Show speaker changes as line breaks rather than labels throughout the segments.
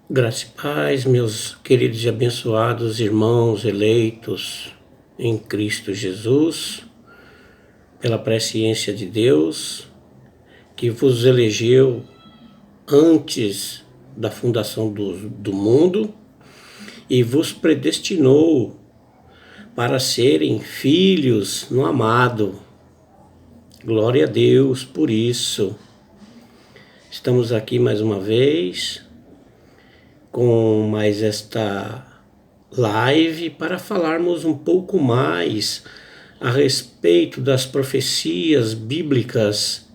Graça e paz, meus queridos e abençoados irmãos eleitos em Cristo Jesus, pela presciência de Deus, que vos elegeu antes da fundação do mundo e vos predestinou para serem filhos no amado. Glória a Deus por isso. Estamos aqui mais uma vez com mais esta live para falarmos um pouco mais a respeito das profecias bíblicas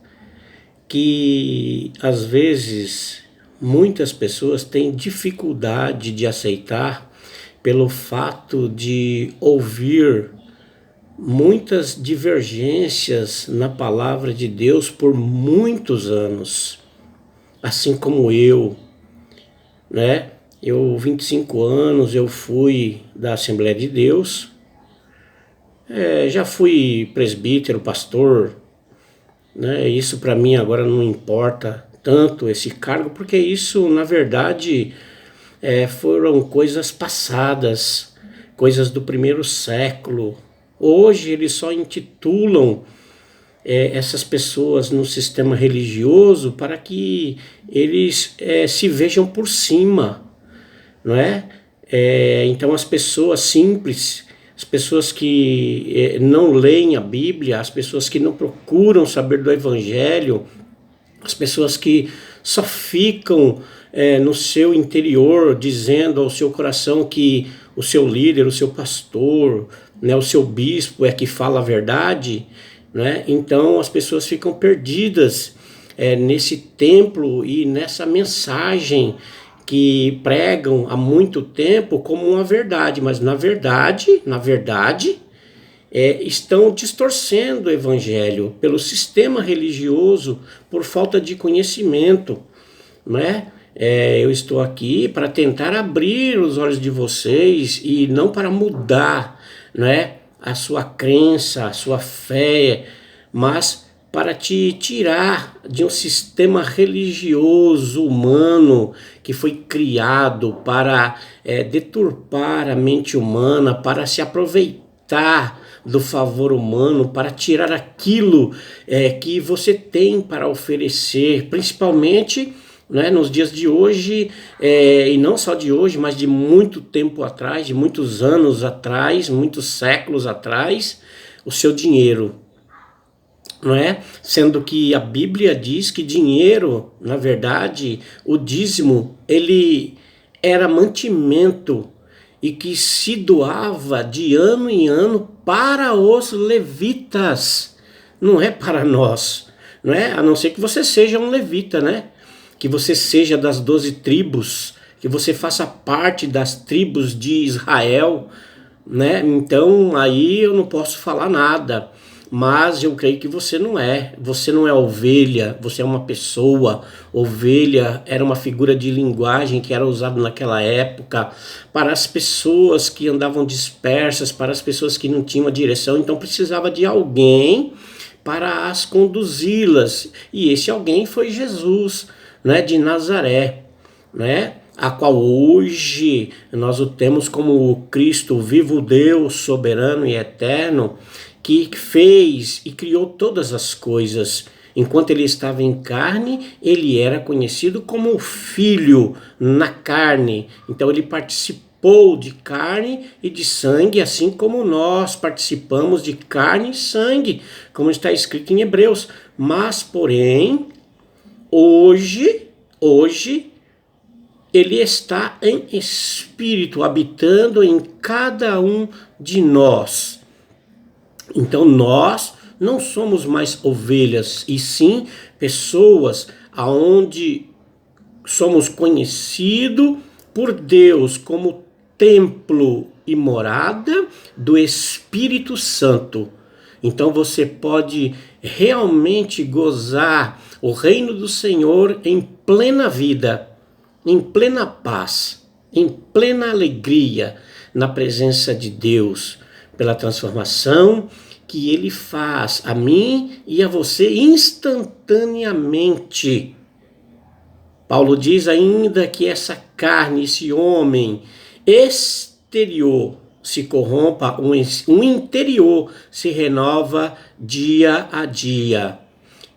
que às vezes muitas pessoas têm dificuldade de aceitar pelo fato de ouvir muitas divergências na palavra de Deus por muitos anos, assim como eu, né? Eu, 25 anos, eu fui da Assembleia de Deus, já fui presbítero, pastor, né? Isso para mim agora não importa tanto esse cargo, porque isso, na verdade, foram coisas passadas, coisas do primeiro século. Hoje eles só intitulam essas pessoas no sistema religioso para que eles se vejam por cima, não é? Então as pessoas simples, as pessoas que não leem a Bíblia, as pessoas que não procuram saber do Evangelho, as pessoas que só ficam no seu interior dizendo ao seu coração que o seu líder, o seu pastor, né, o seu bispo é que fala a verdade, né? Então as pessoas ficam perdidas nesse templo e nessa mensagem que pregam há muito tempo como uma verdade, mas na verdade, estão distorcendo o evangelho pelo sistema religioso por falta de conhecimento, né? Eu estou aqui para tentar abrir os olhos de vocês e não para mudar, né, a sua crença, a sua fé, mas para te tirar de um sistema religioso humano que foi criado para deturpar a mente humana, para se aproveitar do favor humano, para tirar aquilo que você tem para oferecer, principalmente, né, nos dias de hoje, e não só de hoje, mas de muito tempo atrás, de muitos anos atrás, muitos séculos atrás, o seu dinheiro. Não é? Sendo que a Bíblia diz que dinheiro, na verdade, o dízimo, ele era mantimento e que se doava de ano em ano para os levitas, não é para nós, não é? A não ser que você seja um levita, né? Que você seja das 12 tribos, que você faça parte das tribos de Israel, né? Então aí eu não posso falar nada, mas eu creio que você não é ovelha, você é uma pessoa. Ovelha era uma figura de linguagem que era usada naquela época para as pessoas que andavam dispersas, para as pessoas que não tinham a direção, então precisava de alguém para as conduzi-las, e esse alguém foi Jesus, né, de Nazaré, né? A qual hoje nós o temos como o Cristo, o vivo Deus, soberano e eterno, que fez e criou todas as coisas. Enquanto ele estava em carne, ele era conhecido como Filho na carne. Então ele participou de carne e de sangue, assim como nós participamos de carne e sangue, como está escrito em Hebreus. Mas, porém, hoje ele está em espírito, habitando em cada um de nós. Então nós não somos mais ovelhas, e sim pessoas aonde somos conhecidos por Deus como templo e morada do Espírito Santo. Então você pode realmente gozar o reino do Senhor em plena vida, em plena paz, em plena alegria, na presença de Deus, pela transformação que Ele faz a mim e a você instantaneamente. Paulo diz ainda que essa carne, esse homem exterior se corrompa, um interior se renova dia a dia.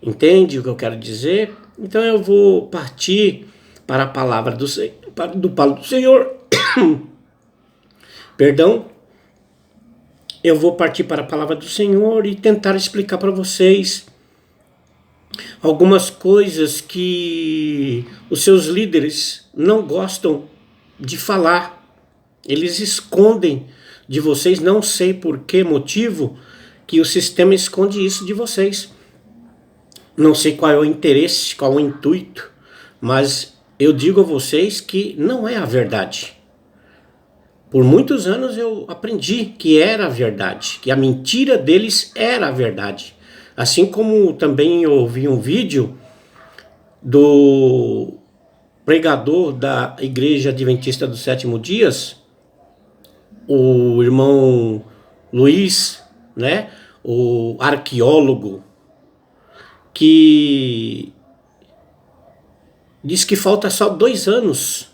Entende o que eu quero dizer? Então eu vou partir para a palavra do Senhor. Perdão. Eu vou partir para a palavra do Senhor e tentar explicar para vocês algumas coisas que os seus líderes não gostam de falar. Eles escondem de vocês, não sei por que motivo que o sistema esconde isso de vocês. Não sei qual é o interesse, qual é o intuito, mas eu digo a vocês que não é a verdade. Por muitos anos eu aprendi que era a verdade, que a mentira deles era a verdade. Assim como também eu ouvi um vídeo do pregador da Igreja Adventista dos Sétimos Dias, o irmão Luiz, né, o arqueólogo, que diz que falta só 2 anos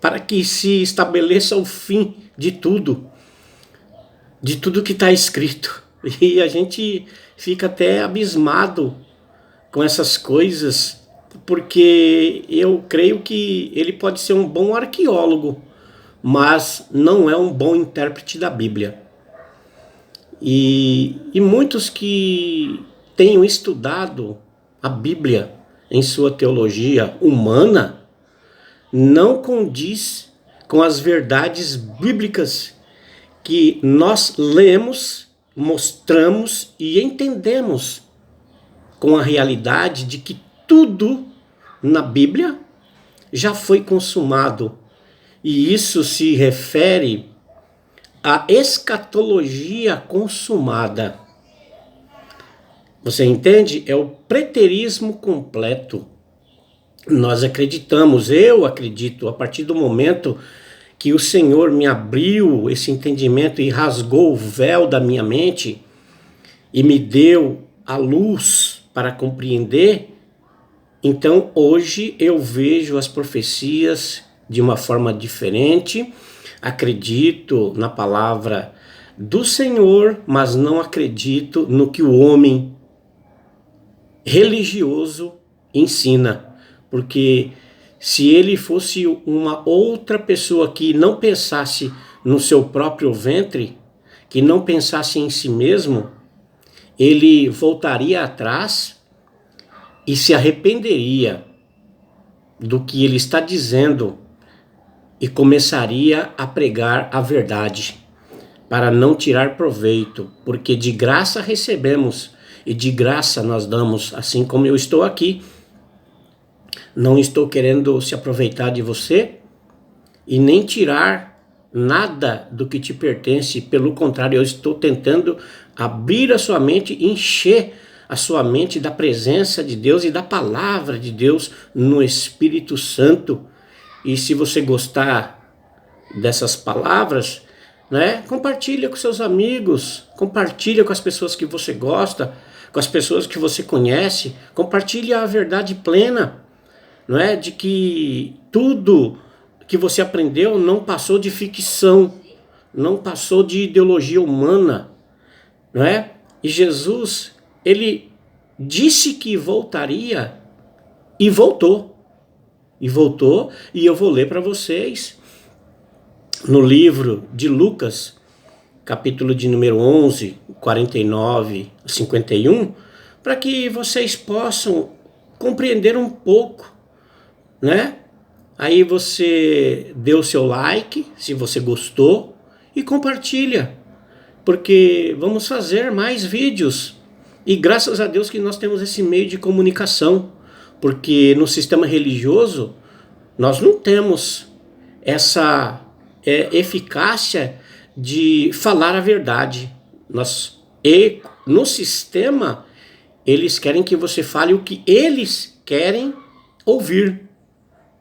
para que se estabeleça o fim de tudo que está escrito. E a gente fica até abismado com essas coisas, porque eu creio que ele pode ser um bom arqueólogo, mas não é um bom intérprete da Bíblia. E muitos que tenham estudado a Bíblia em sua teologia humana não condiz com as verdades bíblicas que nós lemos, mostramos e entendemos com a realidade de que tudo na Bíblia já foi consumado. E isso se refere à escatologia consumada. Você entende? É o preterismo completo. Nós acreditamos, eu acredito, a partir do momento que o Senhor me abriu esse entendimento e rasgou o véu da minha mente e me deu a luz para compreender, então hoje eu vejo as profecias de uma forma diferente, acredito na palavra do Senhor, mas não acredito no que o homem religioso ensina. Porque se ele fosse uma outra pessoa que não pensasse no seu próprio ventre, que não pensasse em si mesmo, ele voltaria atrás e se arrependeria do que ele está dizendo e começaria a pregar a verdade, para não tirar proveito, porque de graça recebemos e de graça nós damos, assim como eu estou aqui. Não estou querendo se aproveitar de você e nem tirar nada do que te pertence. Pelo contrário, eu estou tentando abrir a sua mente, encher a sua mente da presença de Deus e da palavra de Deus no Espírito Santo. E se você gostar dessas palavras, né, compartilha com seus amigos, compartilha com as pessoas que você gosta, com as pessoas que você conhece, compartilha a verdade plena. Não é? De que tudo que você aprendeu não passou de ficção, não passou de ideologia humana, não é? E Jesus, ele disse que voltaria e voltou. E voltou, e eu vou ler para vocês no livro de Lucas, capítulo de número 11, 49, 51, para que vocês possam compreender um pouco, né? Aí você dê o seu like, se você gostou, e compartilha, porque vamos fazer mais vídeos. E graças a Deus que nós temos esse meio de comunicação, porque no sistema religioso nós não temos essa eficácia de falar a verdade. E no sistema eles querem que você fale o que eles querem ouvir,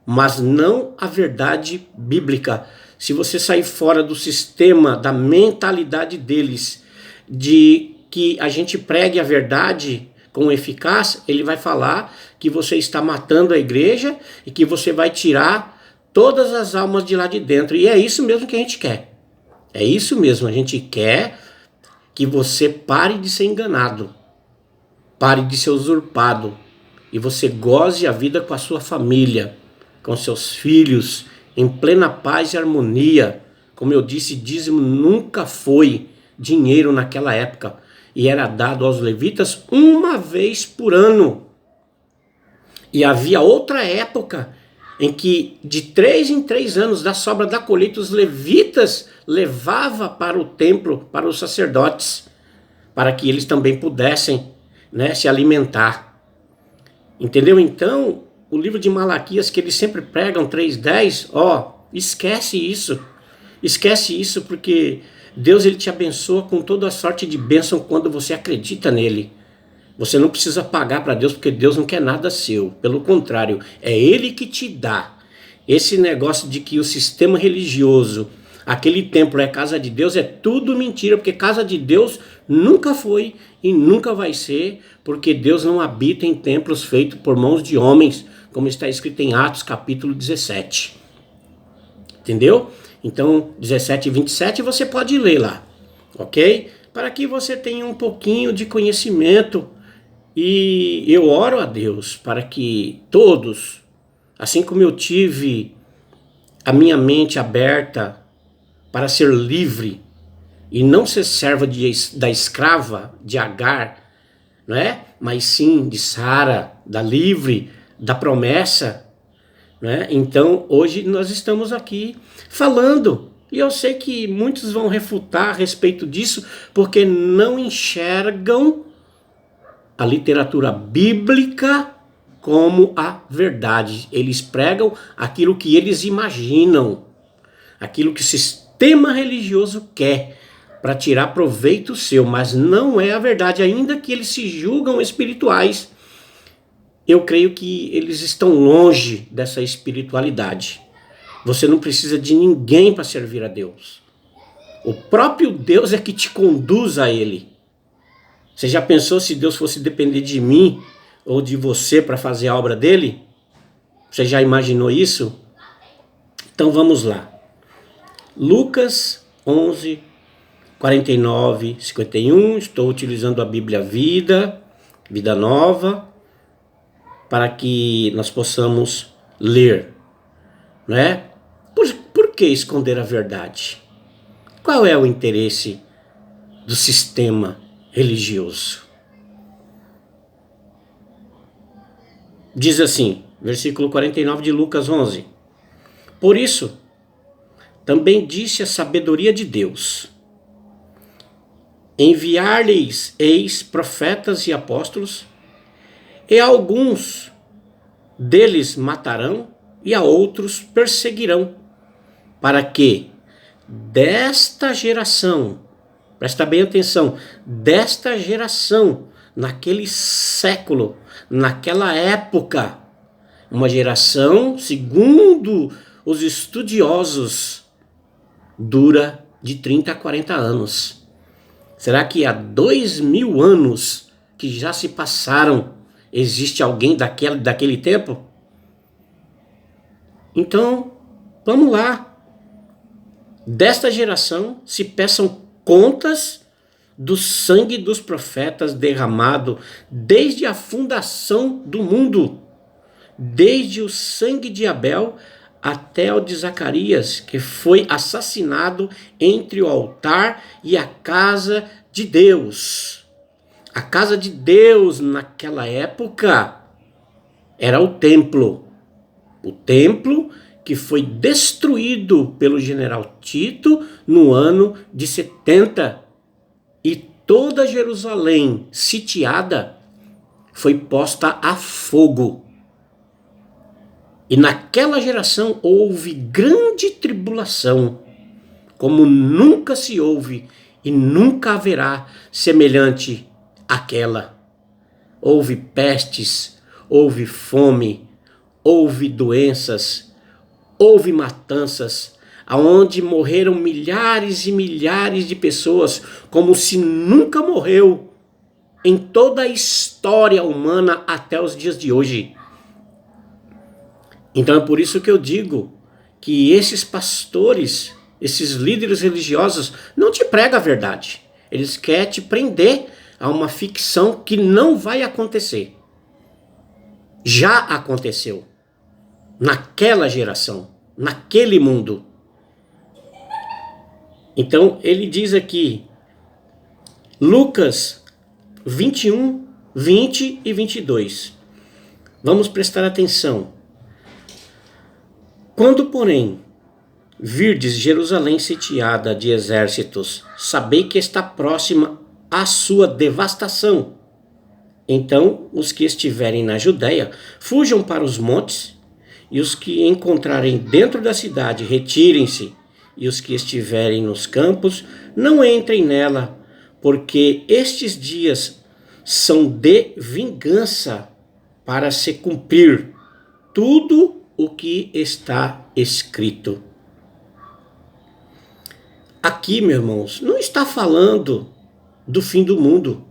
mas não a verdade bíblica. Se você sair fora do sistema, da mentalidade deles, de que a gente pregue a verdade com eficácia, ele vai falar que você está matando a igreja e que você vai tirar todas as almas de lá de dentro. E é isso mesmo que a gente quer. É isso mesmo, a gente quer que você pare de ser enganado, pare de ser usurpado e você goze a vida com a sua família, com seus filhos, em plena paz e harmonia. Como eu disse, dízimo nunca foi dinheiro naquela época e era dado aos levitas uma vez por ano. E havia outra época em que de 3 em 3 anos, da sobra da colheita, os levitas levavam para o templo, para os sacerdotes, para que eles também pudessem, né, se alimentar. Entendeu? Então, o livro de Malaquias, que eles sempre pregam 3:10, esquece isso. Esquece isso, porque Deus, ele te abençoa com toda a sorte de bênção quando você acredita nele. Você não precisa pagar para Deus, porque Deus não quer nada seu. Pelo contrário, é Ele que te dá. Esse negócio de que o sistema religioso, aquele templo é casa de Deus, é tudo mentira, porque casa de Deus nunca foi e nunca vai ser, porque Deus não habita em templos feitos por mãos de homens, como está escrito em Atos capítulo 17. Entendeu? Então, 17 e 27 você pode ler lá, ok? Para que você tenha um pouquinho de conhecimento. E eu oro a Deus para que todos, assim como eu tive a minha mente aberta para ser livre e não ser serva da escrava de Agar, não é? Mas sim de Sara, da livre, da promessa, né? Então hoje nós estamos aqui falando, e eu sei que muitos vão refutar a respeito disso porque não enxergam a literatura bíblica como a verdade. Eles pregam aquilo que eles imaginam, aquilo que o sistema religioso quer para tirar proveito seu, mas não é a verdade, ainda que eles se julgam espirituais. Eu creio que eles estão longe dessa espiritualidade. Você não precisa de ninguém para servir a Deus. O próprio Deus é que te conduz a Ele. Você já pensou se Deus fosse depender de mim ou de você para fazer a obra dele? Você já imaginou isso? Então vamos lá. Lucas 11, 49, 51. Estou utilizando a Bíblia Vida Nova, para que nós possamos ler, né? Por que esconder a verdade? Qual é o interesse do sistema religioso? Diz assim, versículo 49 de Lucas 11. Por isso, também disse a sabedoria de Deus: enviar-lhes eis profetas e apóstolos, e alguns deles matarão e a outros perseguirão, para que desta geração, presta bem atenção, desta geração, naquele século, naquela época, uma geração, segundo os estudiosos, dura de 30 a 40 anos. Será que há 2000 anos que já se passaram, existe alguém daquele tempo? Então, vamos lá. Desta geração se peçam contas do sangue dos profetas derramado desde a fundação do mundo, desde o sangue de Abel até o de Zacarias, que foi assassinado entre o altar e a casa de Deus. A casa de Deus naquela época era o templo que foi destruído pelo general Tito no ano de 70, e toda Jerusalém sitiada foi posta a fogo. E naquela geração houve grande tribulação, como nunca se houve e nunca haverá semelhante àquela. Houve pestes, houve fome, houve doenças, houve matanças, aonde morreram milhares e milhares de pessoas, como se nunca morreu em toda a história humana até os dias de hoje. Então é por isso que eu digo que esses pastores, esses líderes religiosos, não te pregam a verdade. Eles querem te prender a uma ficção que não vai acontecer. Já aconteceu. Naquela geração, naquele mundo. Então ele diz aqui, Lucas 21, 20 e 22. Vamos prestar atenção. Quando, porém, virdes Jerusalém sitiada de exércitos, sabei que está próxima a sua devastação. Então, os que estiverem na Judéia, fujam para os montes, e os que encontrarem dentro da cidade, retirem-se, e os que estiverem nos campos, não entrem nela, porque estes dias são de vingança, para se cumprir tudo o que está escrito. Aqui, meus irmãos, não está falando do fim do mundo.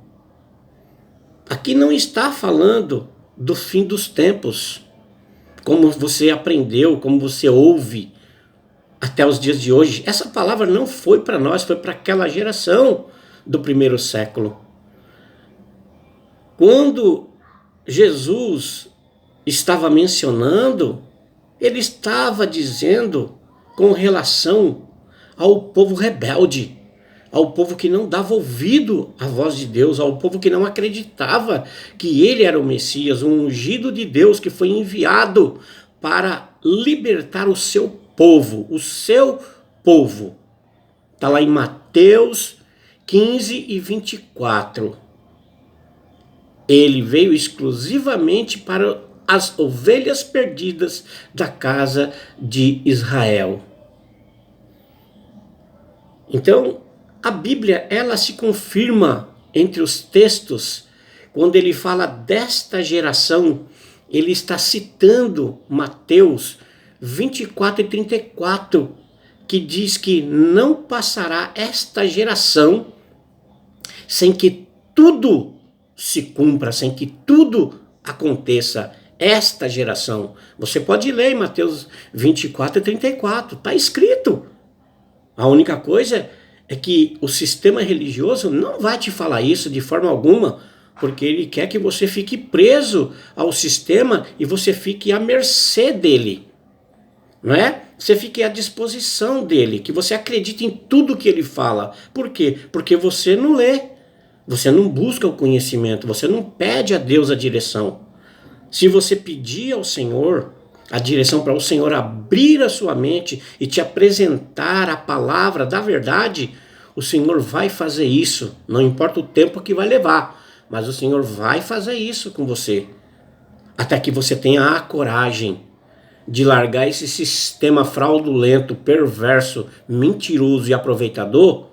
Aqui não está falando do fim dos tempos, como você aprendeu, como você ouve até os dias de hoje. Essa palavra não foi para nós, foi para aquela geração do primeiro século. Quando Jesus estava mencionando, ele estava dizendo com relação ao povo rebelde, ao povo que não dava ouvido à voz de Deus, ao povo que não acreditava que ele era o Messias, o ungido de Deus que foi enviado para libertar o seu povo, o seu povo. Está lá em Mateus 15 e 24. Ele veio exclusivamente para as ovelhas perdidas da casa de Israel. Então, a Bíblia, ela se confirma entre os textos, quando ele fala desta geração, ele está citando Mateus 24 e 34, que diz que não passará esta geração sem que tudo se cumpra, sem que tudo aconteça. Esta geração, você pode ler em Mateus 24 e 34, está escrito. A única coisa é que o sistema religioso não vai te falar isso de forma alguma, porque ele quer que você fique preso ao sistema e você fique à mercê dele, não é? Você fique à disposição dele, que você acredite em tudo que ele fala. Por quê? Porque você não lê, você não busca o conhecimento, você não pede a Deus a direção. Se você pedir ao Senhor a direção, para o Senhor abrir a sua mente e te apresentar a palavra da verdade, o Senhor vai fazer isso. Não importa o tempo que vai levar, mas o Senhor vai fazer isso com você. Até que você tenha a coragem de largar esse sistema fraudulento, perverso, mentiroso e aproveitador,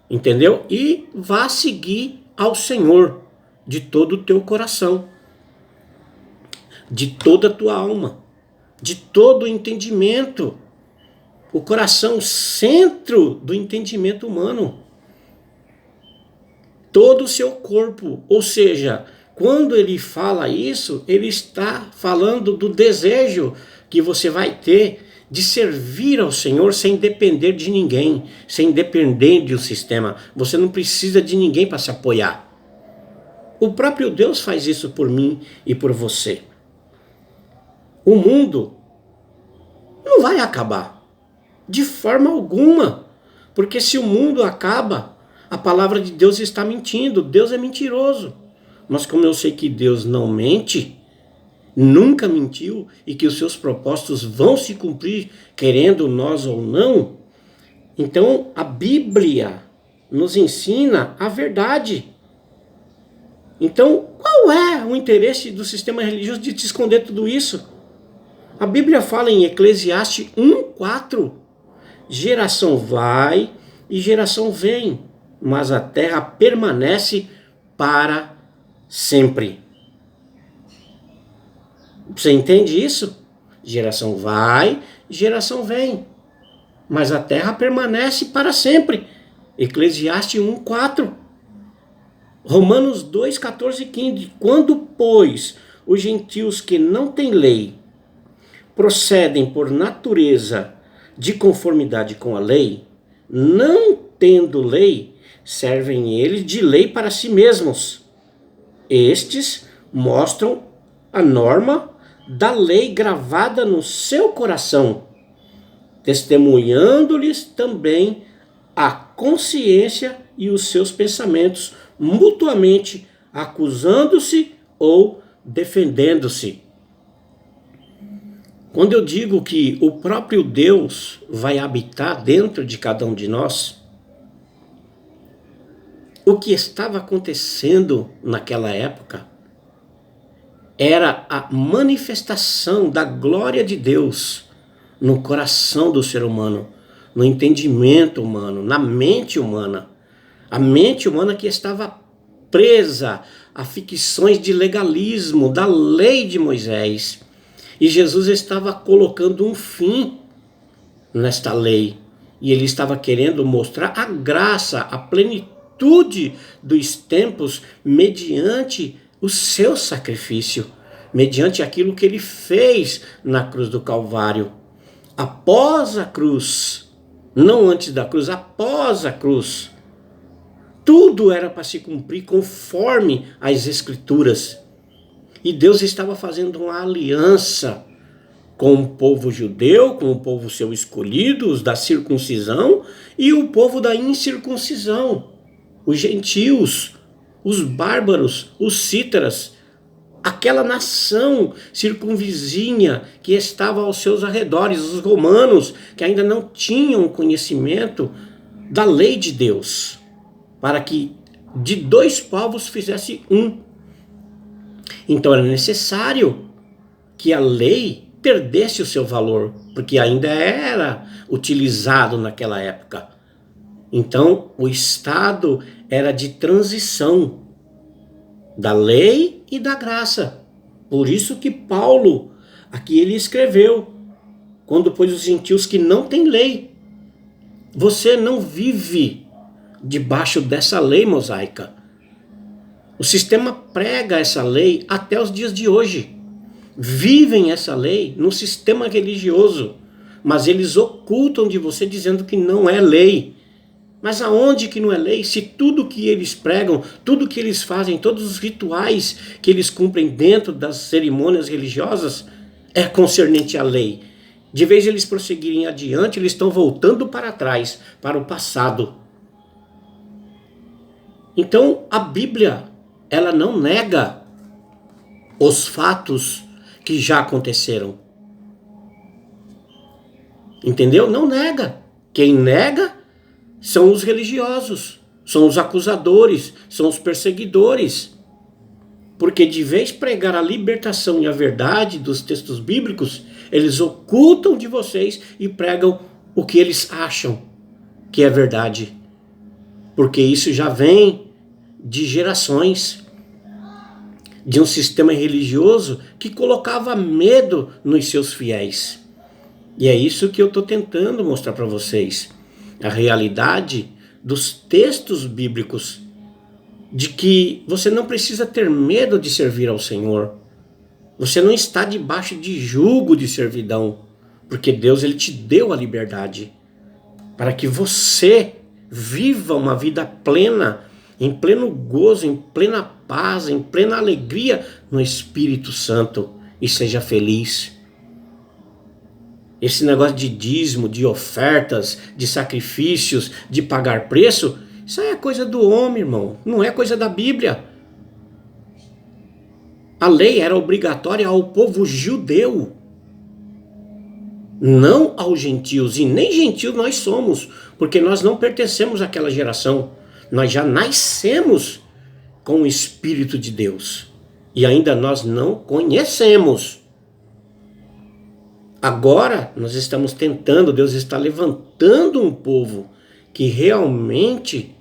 entendeu? E vá seguir ao Senhor de todo o teu coração, de toda a tua alma, de todo o entendimento. O coração, centro do entendimento humano. Todo o seu corpo. Ou seja, quando ele fala isso, ele está falando do desejo que você vai ter de servir ao Senhor sem depender de ninguém, sem depender de um sistema. Você não precisa de ninguém para se apoiar. O próprio Deus faz isso por mim e por você. O mundo não vai acabar, de forma alguma, porque se o mundo acaba, a palavra de Deus está mentindo, Deus é mentiroso. Mas como eu sei que Deus não mente, nunca mentiu, e que os seus propósitos vão se cumprir, querendo nós ou não, então a Bíblia nos ensina a verdade. Então, qual é o interesse do sistema religioso de te esconder tudo isso? A Bíblia fala em Eclesiastes 1:4, geração vai e geração vem, mas a terra permanece para sempre. Você entende isso? Geração vai, geração vem, mas a terra permanece para sempre. Eclesiastes 1:4. Romanos 2, 14 e 15. Quando, pois, os gentios que não têm lei procedem por natureza de conformidade com a lei, não tendo lei, servem eles de lei para si mesmos. Estes mostram a norma da lei gravada no seu coração, testemunhando-lhes também a consciência e os seus pensamentos, mutuamente acusando-se ou defendendo-se. Quando eu digo que o próprio Deus vai habitar dentro de cada um de nós, o que estava acontecendo naquela época era a manifestação da glória de Deus no coração do ser humano, no entendimento humano, na mente humana. A mente humana que estava presa a ficções de legalismo, da lei de Moisés. E Jesus estava colocando um fim nesta lei. E ele estava querendo mostrar a graça, a plenitude dos tempos mediante o seu sacrifício, mediante aquilo que ele fez na cruz do Calvário. Após a cruz, não antes da cruz, após a cruz, tudo era para se cumprir conforme as Escrituras. E Deus estava fazendo uma aliança com o povo judeu, com o povo seu escolhido, os da circuncisão, e o povo da incircuncisão, os gentios, os bárbaros, os cítaras, aquela nação circunvizinha que estava aos seus arredores, os romanos, que ainda não tinham conhecimento da lei de Deus, para que de dois povos fizesse um. Então era necessário que a lei perdesse o seu valor, porque ainda era utilizado naquela época. Então o estado era de transição da lei e da graça. Por isso que Paulo, aqui ele escreveu, quando pôs os gentios que não têm lei. Você não vive debaixo dessa lei mosaica. O sistema prega essa lei até os dias de hoje. Vivem essa lei no sistema religioso, mas eles ocultam de você dizendo que não é lei. Mas aonde que não é lei? Se tudo que eles pregam, tudo que eles fazem, todos os rituais que eles cumprem dentro das cerimônias religiosas é concernente à lei. De vez de eles prosseguirem adiante, eles estão voltando para trás, para o passado. Então a Bíblia, ela não nega os fatos que já aconteceram. Entendeu? Não nega. Quem nega são os religiosos, são os acusadores, são os perseguidores. Porque de vez pregar a libertação e a verdade dos textos bíblicos, eles ocultam de vocês e pregam o que eles acham que é verdade. Porque isso já vem de gerações, de um sistema religioso que colocava medo nos seus fiéis. E é isso que eu estou tentando mostrar para vocês. A realidade dos textos bíblicos, de que você não precisa ter medo de servir ao Senhor. Você não está debaixo de jugo de servidão, porque Deus ele te deu a liberdade para que você viva uma vida plena, em pleno gozo, em plena paz, em plena alegria no Espírito Santo e seja feliz. Esse negócio de dízimo, de ofertas, de sacrifícios, de pagar preço, isso aí é coisa do homem, irmão. Não é coisa da Bíblia. A lei era obrigatória ao povo judeu, não aos gentios. E nem gentios nós somos, porque nós não pertencemos àquela geração. Nós já nascemos com o Espírito de Deus. E ainda nós não conhecemos. Agora nós estamos tentando, Deus está levantando um povo que realmente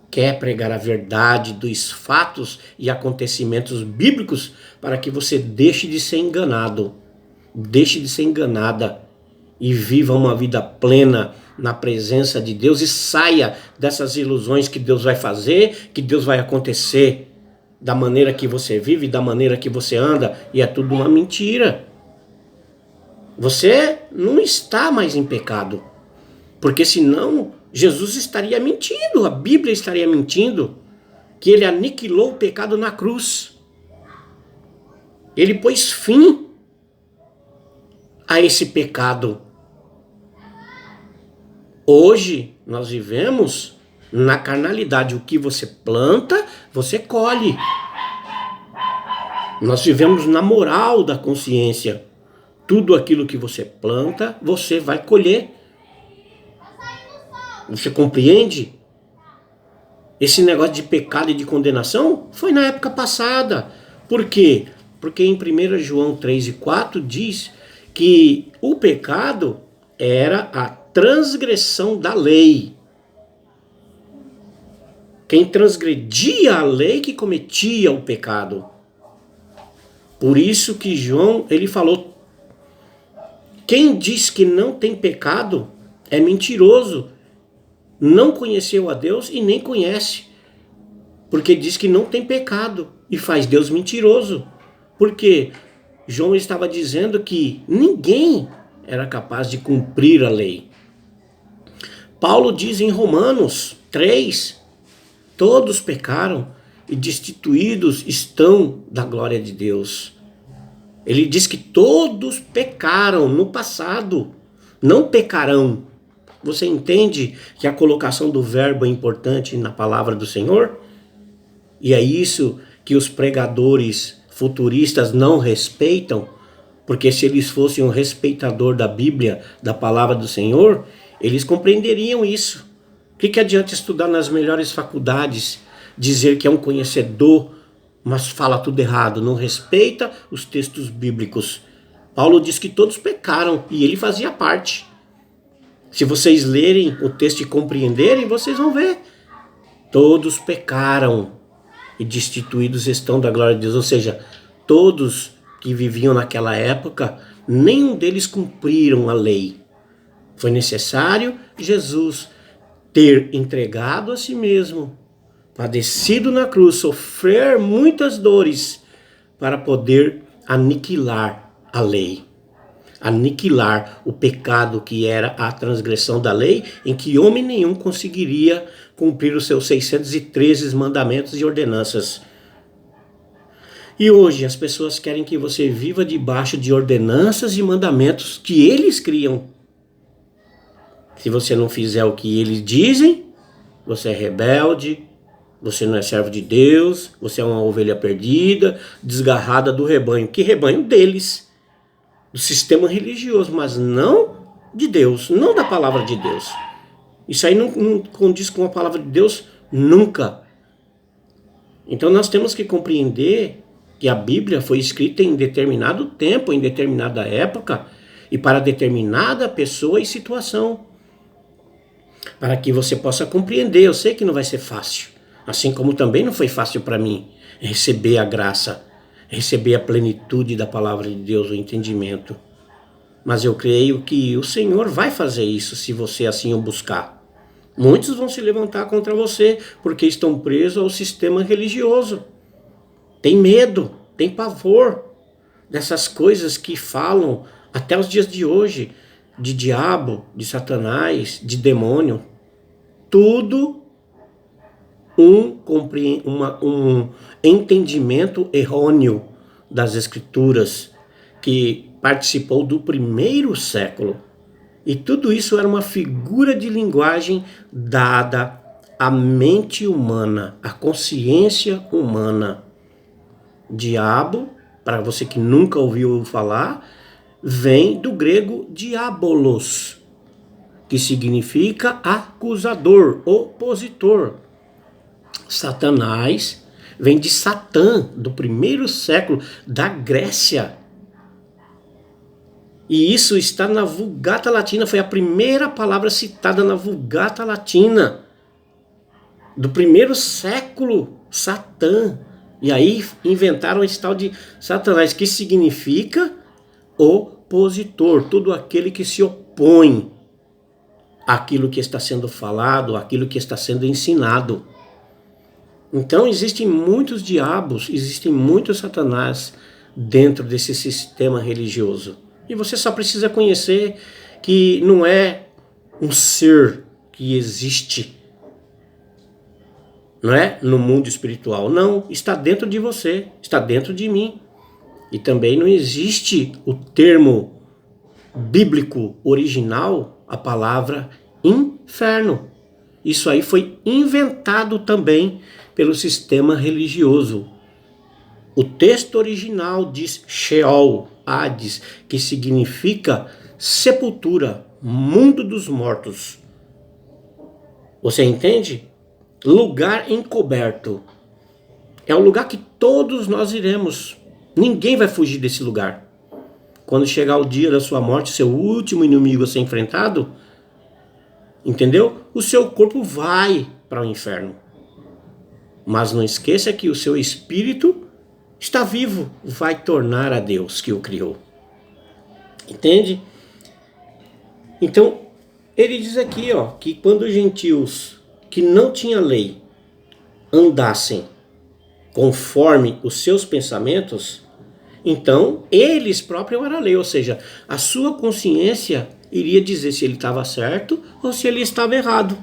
quer pregar a verdade dos fatos e acontecimentos bíblicos para que você deixe de ser enganado, deixe de ser enganada e viva uma vida plena na presença de Deus e saia dessas ilusões que Deus vai fazer, que Deus vai acontecer da maneira que você vive, da maneira que você anda, e é tudo uma mentira. Você não está mais em pecado, porque senão Jesus estaria mentindo, a Bíblia estaria mentindo, que ele aniquilou o pecado na cruz. Ele pôs fim a esse pecado. Hoje nós vivemos na carnalidade. O que você planta, você colhe. Nós vivemos na moral da consciência. Tudo aquilo que você planta, você vai colher. Você compreende? Esse negócio de pecado e de condenação foi na época passada. Por quê? Porque em 1 João 3:4 diz que o pecado era a transgressão da lei. Quem transgredia a lei que cometia o pecado. Por isso que João, ele falou, quem diz que não tem pecado é mentiroso, não conheceu a Deus e nem conhece, porque diz que não tem pecado e faz Deus mentiroso. Porque João estava dizendo que ninguém era capaz de cumprir a lei. Paulo diz em Romanos 3, todos pecaram e destituídos estão da glória de Deus. Ele diz que todos pecaram no passado, não pecarão. Você entende que a colocação do verbo é importante na palavra do Senhor? E é isso que os pregadores futuristas não respeitam, porque se eles fossem um respeitador da Bíblia, da palavra do Senhor, eles compreenderiam isso. O que adianta estudar nas melhores faculdades, dizer que é um conhecedor, mas fala tudo errado, não respeita os textos bíblicos? Paulo diz que todos pecaram e ele fazia parte. Se vocês lerem o texto e compreenderem, vocês vão ver. Todos pecaram e destituídos estão da glória de Deus. Ou seja, todos que viviam naquela época, nenhum deles cumpriram a lei. Foi necessário Jesus ter entregado a si mesmo, padecido na cruz, sofrer muitas dores para poder aniquilar a lei. Aniquilar o pecado que era a transgressão da lei, em que homem nenhum conseguiria cumprir os seus 613 mandamentos e ordenanças. E hoje as pessoas querem que você viva debaixo de ordenanças e mandamentos que eles criam. Se você não fizer o que eles dizem, você é rebelde, você não é servo de Deus, você é uma ovelha perdida, desgarrada do rebanho. Que rebanho deles? Do sistema religioso, mas não de Deus, não da palavra de Deus. Isso aí não condiz com a palavra de Deus nunca. Então nós temos que compreender que a Bíblia foi escrita em determinado tempo, em determinada época e para determinada pessoa e situação. Para que você possa compreender. Eu sei que não vai ser fácil, assim como também não foi fácil para mim receber a graça, receber a plenitude da palavra de Deus, o entendimento. Mas eu creio que o Senhor vai fazer isso se você assim o buscar. Muitos vão se levantar contra você porque estão presos ao sistema religioso. Tem medo, tem pavor dessas coisas que falam até os dias de hoje, de diabo, de Satanás, de demônio. Tudo um entendimento errôneo das Escrituras que participou do primeiro século. E tudo isso era uma figura de linguagem dada à mente humana, à consciência humana. Diabo, para você que nunca ouviu falar, vem do grego diabolos, que significa acusador, opositor. Satanás vem de Satã, do primeiro século, da Grécia. E isso está na Vulgata Latina, foi a primeira palavra citada na Vulgata Latina, do primeiro século, Satã. E aí inventaram esse tal de Satanás, que significa opositor, todo aquele que se opõe. aquilo que está sendo falado, aquilo que está sendo ensinado. Então existem muitos diabos, existem muitos satanás dentro desse sistema religioso. E você só precisa conhecer que não é um ser que existe, não é? No mundo espiritual. Não, está dentro de você, está dentro de mim. E também não existe o termo bíblico original, a palavra inferno. Isso aí foi inventado também pelo sistema religioso. O texto original diz Sheol, Hades, que significa sepultura, mundo dos mortos. Você entende? Lugar encoberto. É o lugar que todos nós iremos. Ninguém vai fugir desse lugar. Quando chegar o dia da sua morte, seu último inimigo a ser enfrentado, entendeu? O seu corpo vai para o inferno. Mas não esqueça que o seu espírito está vivo, vai tornar a Deus que o criou. Entende? Então, ele diz aqui, ó, que quando os gentios que não tinham lei andassem conforme os seus pensamentos, então eles próprios eram a lei, ou seja, a sua consciência iria dizer se ele estava certo ou se ele estava errado.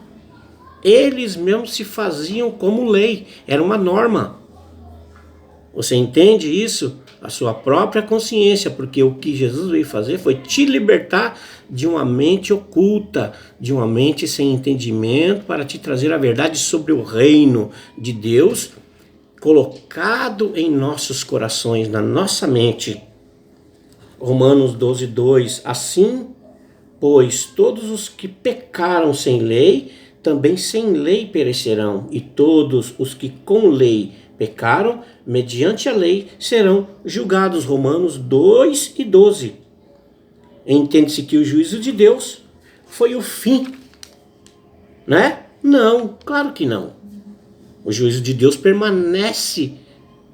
Eles mesmos se faziam como lei, era uma norma. Você entende isso? A sua própria consciência, porque o que Jesus veio fazer foi te libertar de uma mente oculta, de uma mente sem entendimento, para te trazer a verdade sobre o reino de Deus, colocado em nossos corações, na nossa mente. Romanos 12:2. Assim, pois, todos os que pecaram sem lei, também sem lei perecerão, e todos os que com lei pecaram, mediante a lei, serão julgados. Romanos 2:12. Entende-se que o juízo de Deus foi o fim, né? Não, claro que não. O juízo de Deus permanece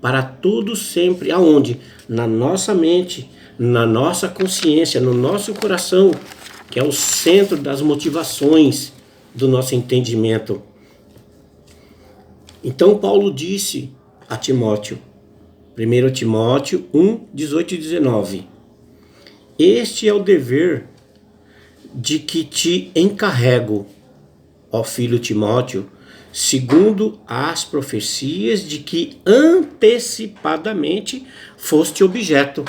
para tudo sempre. Aonde? Na nossa mente, na nossa consciência, no nosso coração, que é o centro das motivações do nosso entendimento. Então Paulo disse a Timóteo, 1 Timóteo 1:18 e 19: Este é o dever de que te encarrego, ó filho Timóteo, segundo as profecias de que antecipadamente foste objeto.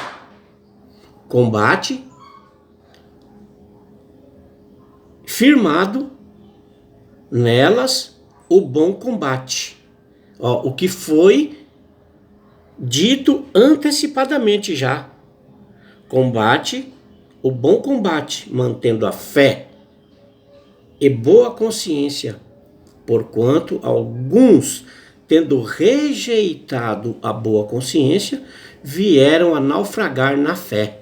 Combate firmado nelas o bom combate. O que foi dito antecipadamente já. Combate o bom combate, mantendo a fé e boa consciência, porquanto alguns, tendo rejeitado a boa consciência, vieram a naufragar na fé.